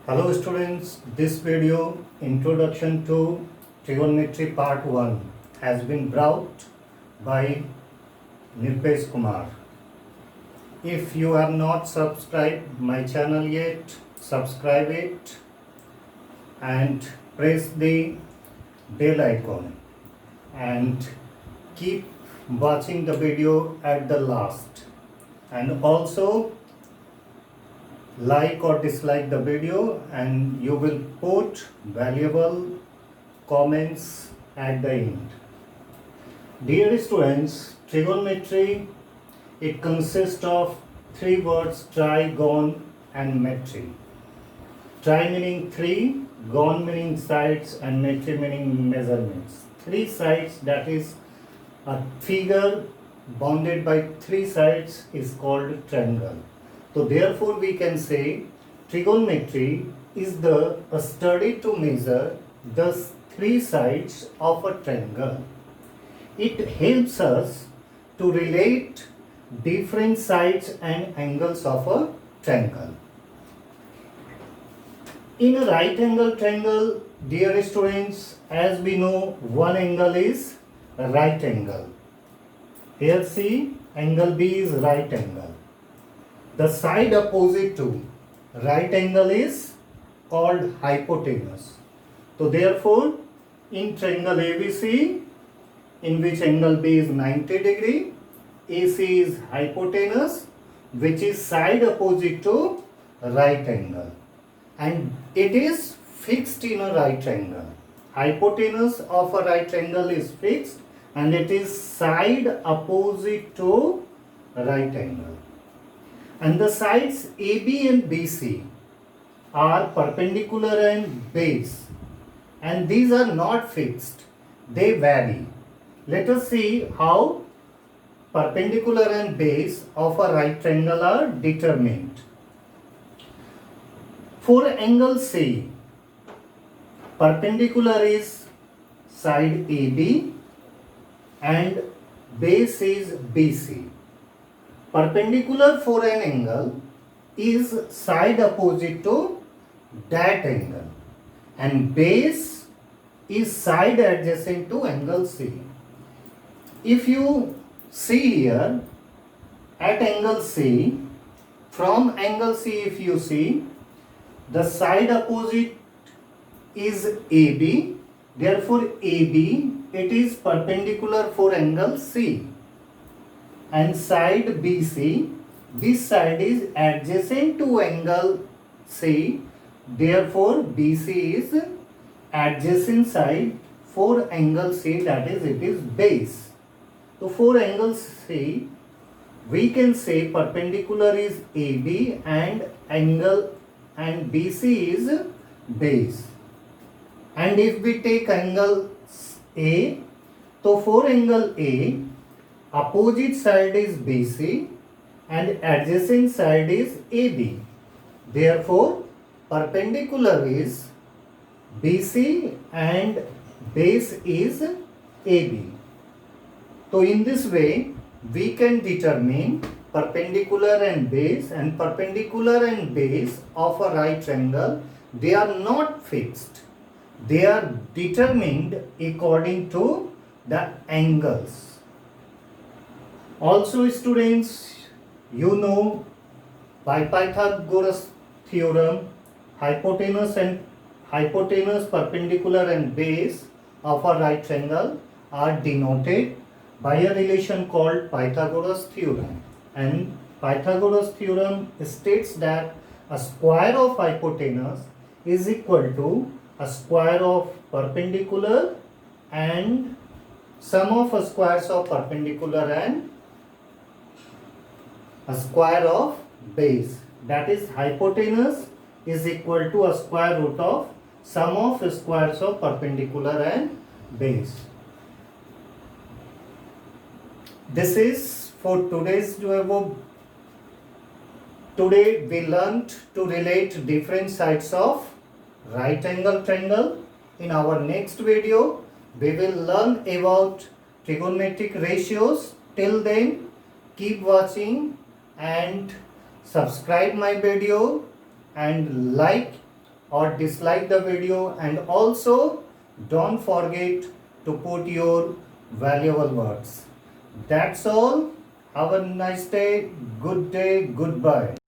Hello students, this video Introduction to Trigonometry Part 1 has been brought by Nirpesh Kumar. If you have not subscribed my channel yet, subscribe it and press the bell icon and keep watching the video at the last, and also like or dislike the video, and you will put valuable comments at the end. Dear students, trigonometry, it consists of three words: tri, gon and metry. Tri meaning three, gon meaning sides, and metry meaning measurements. Three sides, that is a figure bounded by three sides, is called triangle. So therefore we can say trigonometry is a study to measure the three sides of a triangle. It helps us to relate different sides and angles of a triangle. In a right angle triangle, dear students, as we know, one angle is a right angle. Here see, angle B is right angle. The side opposite to right angle is called hypotenuse. So therefore, in triangle ABC, in which angle B is 90 degree, AC is hypotenuse, which is side opposite to right angle, and it is fixed in a right angle. Hypotenuse of a right angle is fixed and it is side opposite to right angle. And the sides AB and BC are perpendicular and base, and these are not fixed, they vary. Let us see how perpendicular and base of a right triangle are determined. For angle C, perpendicular is side AB and base is BC. Perpendicular for an angle is side opposite to that angle, and base is side adjacent to angle C. If you see here at angle C, from angle C if you see, the side opposite is AB, therefore AB, it is perpendicular for angle C. And side BC, this side is adjacent to angle C, therefore BC is adjacent side for angle C, that is, it is base. So for angle C, we can say perpendicular is AB and angle and BC is base. And if we take angle A, so for angle A, opposite side is BC and adjacent side is AB. Therefore, perpendicular is BC and base is AB. So in this way, we can determine perpendicular and base of a right triangle. They are not fixed. They are determined according to the angles. Also students, you know, by Pythagoras theorem, hypotenuse, perpendicular and base of a right triangle are denoted by a relation called Pythagoras theorem. And Pythagoras theorem states that a square of hypotenuse is equal to a square of perpendicular and sum of squares of perpendicular and a square of base, that is, hypotenuse is equal to a square root of sum of squares of perpendicular and base. This is for today's video. Today we learnt to relate different sides of right angle triangle. In our next video, we will learn about trigonometric ratios. Till then, keep watching and subscribe my video and like or dislike the video, and also don't forget to put your valuable words. That's all. Have a nice day. Good day. Goodbye.